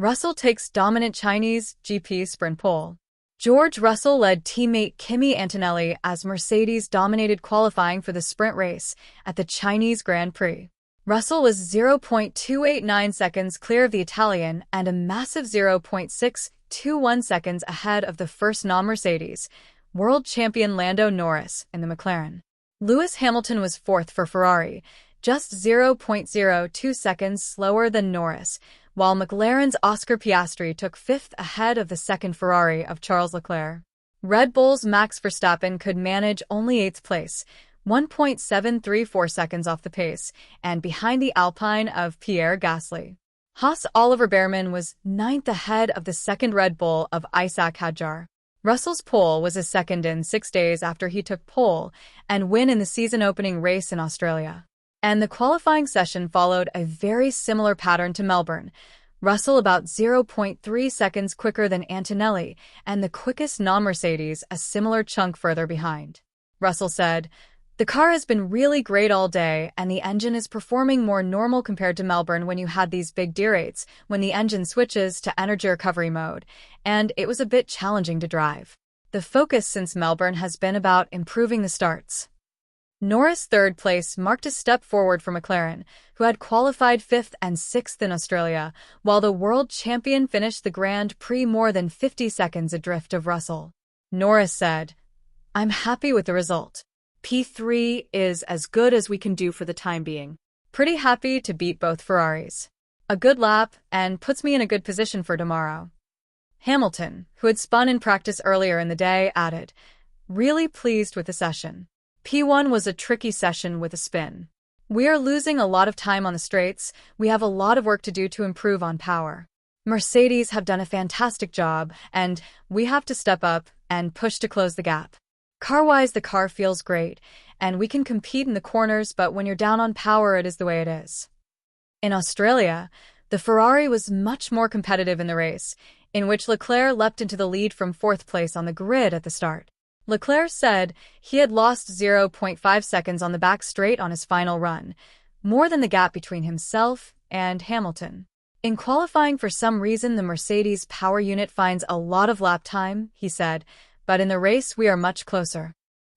Russell takes dominant Chinese GP sprint pole. George Russell led teammate Kimi Antonelli as Mercedes dominated qualifying for the sprint race at the Chinese Grand Prix. Russell was 0.289 seconds clear of the Italian and a massive 0.621 seconds ahead of the first non-Mercedes, world champion Lando Norris in the McLaren. Lewis Hamilton was fourth for Ferrari, just 0.02 seconds slower than Norris, while McLaren's Oscar Piastri took fifth ahead of the second Ferrari of Charles Leclerc. Red Bull's Max Verstappen could manage only eighth place, 1.734 seconds off the pace, and behind the Alpine of Pierre Gasly. Haas' Oliver Bearman was ninth ahead of the second Red Bull of Isaac Hadjar. Russell's pole was his second in 6 days after he took pole and win in the season-opening race in Australia. And the qualifying session followed a very similar pattern to Melbourne. Russell about 0.3 seconds quicker than Antonelli, and the quickest non-Mercedes a similar chunk further behind. Russell said, "The car has been really great all day, and the engine is performing more normal compared to Melbourne when you had these big derates, when the engine switches to energy recovery mode, and it was a bit challenging to drive. The focus since Melbourne has been about improving the starts." Norris' third place marked a step forward for McLaren, who had qualified fifth and sixth in Australia, while the world champion finished the Grand Prix more than 50 seconds adrift of Russell. Norris said, "I'm happy with the result. P3 is as good as we can do for the time being. Pretty happy to beat both Ferraris. A good lap and puts me in a good position for tomorrow." Hamilton, who had spun in practice earlier in the day, added, "Really pleased with the session. P1 was a tricky session with a spin. We are losing a lot of time on the straights. We have a lot of work to do to improve on power. Mercedes have done a fantastic job, and we have to step up and push to close the gap. Car-wise, the car feels great, and we can compete in the corners, but when you're down on power, it is the way it is." In Australia, the Ferrari was much more competitive in the race, in which Leclerc leapt into the lead from fourth place on the grid at the start. Leclerc said he had lost 0.5 seconds on the back straight on his final run, more than the gap between himself and Hamilton. "In qualifying, for some reason, the Mercedes power unit finds a lot of lap time," he said, "but in the race we are much closer."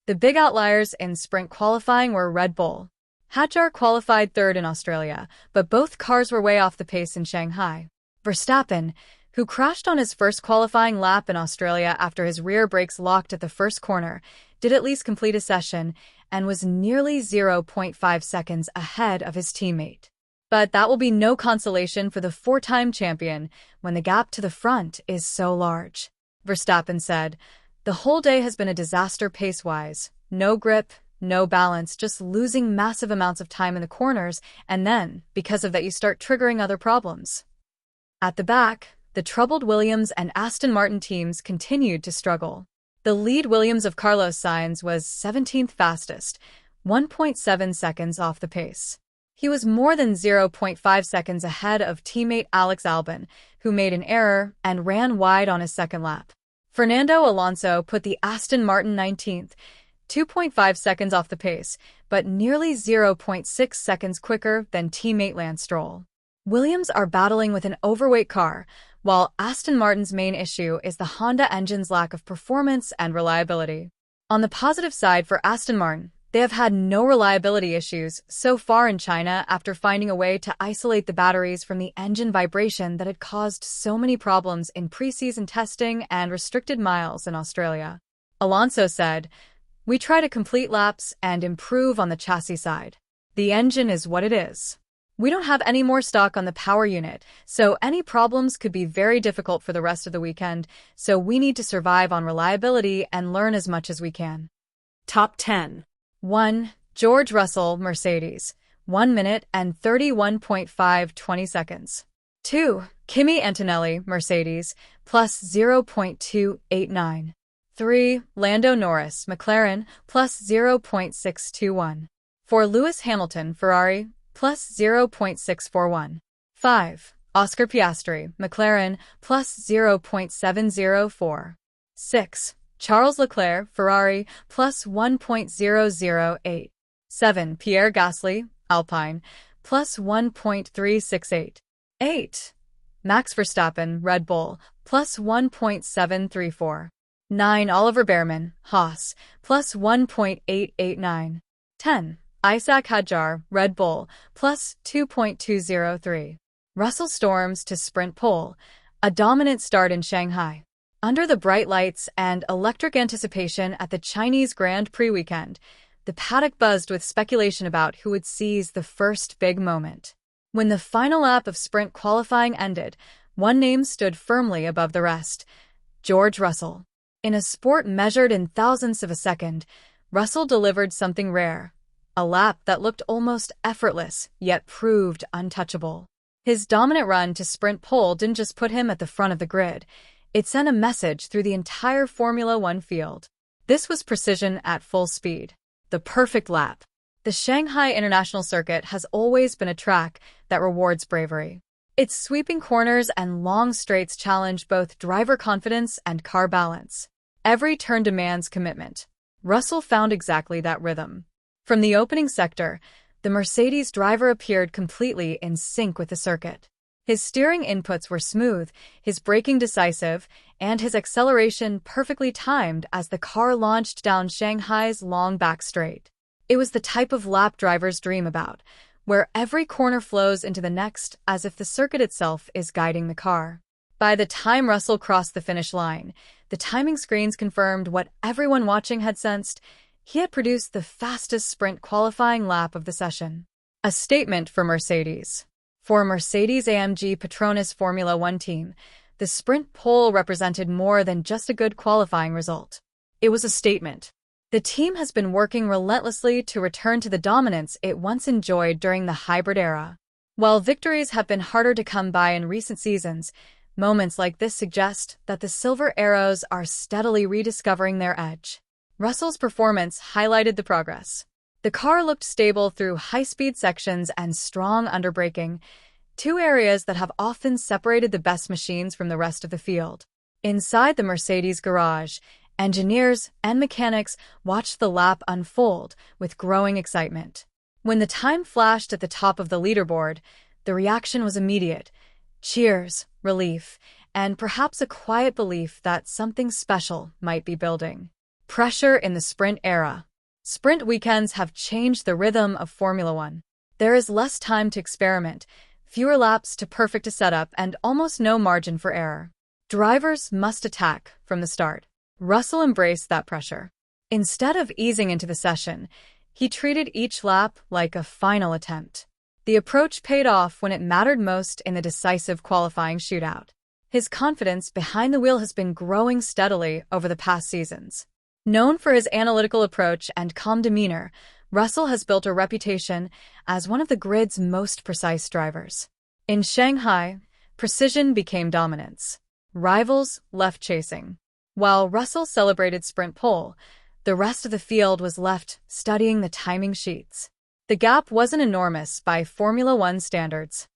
The big outliers in sprint qualifying were Red Bull. Hadjar qualified third in Australia, but both cars were way off the pace in Shanghai. Verstappen, who crashed on his first qualifying lap in Australia after his rear brakes locked at the first corner, did at least complete a session and was nearly 0.5 seconds ahead of his teammate. But that will be no consolation for the four-time champion when the gap to the front is so large. Verstappen said, "The whole day has been a disaster pace-wise. No grip, no balance, just losing massive amounts of time in the corners, and then, because of that, you start triggering other problems." At the back, the troubled Williams and Aston Martin teams continued to struggle. The lead Williams of Carlos Sainz was 17th fastest, 1.7 seconds off the pace. He was more than 0.5 seconds ahead of teammate Alex Albon, who made an error and ran wide on his second lap. Fernando Alonso put the Aston Martin 19th, 2.5 seconds off the pace, but nearly 0.6 seconds quicker than teammate Lance Stroll. Williams are battling with an overweight car, while Aston Martin's main issue is the Honda engine's lack of performance and reliability. On the positive side for Aston Martin, they have had no reliability issues so far in China after finding a way to isolate the batteries from the engine vibration that had caused so many problems in preseason testing and restricted miles in Australia. Alonso said, "We try to complete laps and improve on the chassis side. The engine is what it is. We don't have any more stock on the power unit, so any problems could be very difficult for the rest of the weekend, so we need to survive on reliability and learn as much as we can." Top 10. 1. George Russell, Mercedes, 1 minute and 31.520 seconds. 2. Kimi Antonelli, Mercedes, plus 0.289. 3. Lando Norris, McLaren, plus 0.621. 4. Lewis Hamilton, Ferrari, plus 0.641. 5. Oscar Piastri, McLaren, plus 0.704. 6. Charles Leclerc, Ferrari, plus 1.008. 7. Pierre Gasly, Alpine, plus 1.368. 8. Max Verstappen, Red Bull, plus 1.734. 9. Oliver Bearman, Haas, plus 1.889. 10. Isaac Hadjar, Red Bull, plus 2.203. Russell storms to sprint pole, a dominant start in Shanghai. Under the bright lights and electric anticipation at the Chinese Grand Prix weekend, the paddock buzzed with speculation about who would seize the first big moment. When the final lap of sprint qualifying ended, one name stood firmly above the rest: George Russell. In a sport measured in thousandths of a second, Russell delivered something rare, a lap that looked almost effortless, yet proved untouchable. His dominant run to sprint pole didn't just put him at the front of the grid, it sent a message through the entire Formula One field. This was precision at full speed. The perfect lap. The Shanghai International Circuit has always been a track that rewards bravery. Its sweeping corners and long straights challenge both driver confidence and car balance. Every turn demands commitment. Russell found exactly that rhythm. From the opening sector, the Mercedes driver appeared completely in sync with the circuit. His steering inputs were smooth, his braking decisive, and his acceleration perfectly timed as the car launched down Shanghai's long back straight. It was the type of lap drivers dream about, where every corner flows into the next as if the circuit itself is guiding the car. By the time Russell crossed the finish line, the timing screens confirmed what everyone watching had sensed: he had produced the fastest sprint qualifying lap of the session. A statement for Mercedes. For Mercedes-AMG Petronas Formula One team, the sprint pole represented more than just a good qualifying result. It was a statement. The team has been working relentlessly to return to the dominance it once enjoyed during the hybrid era. While victories have been harder to come by in recent seasons, moments like this suggest that the Silver Arrows are steadily rediscovering their edge. Russell's performance highlighted the progress. The car looked stable through high-speed sections and strong underbraking, two areas that have often separated the best machines from the rest of the field. Inside the Mercedes garage, engineers and mechanics watched the lap unfold with growing excitement. When the time flashed at the top of the leaderboard, the reaction was immediate: cheers, relief, and perhaps a quiet belief that something special might be building. Pressure in the sprint era. Sprint weekends have changed the rhythm of Formula One. There is less time to experiment, fewer laps to perfect a setup, and almost no margin for error. Drivers must attack from the start. Russell embraced that pressure. Instead of easing into the session, he treated each lap like a final attempt. The approach paid off when it mattered most in the decisive qualifying shootout. His confidence behind the wheel has been growing steadily over the past seasons. Known for his analytical approach and calm demeanor, Russell has built a reputation as one of the grid's most precise drivers. In Shanghai, precision became dominance. Rivals left chasing. While Russell celebrated sprint pole, the rest of the field was left studying the timing sheets. The gap wasn't enormous by Formula One standards,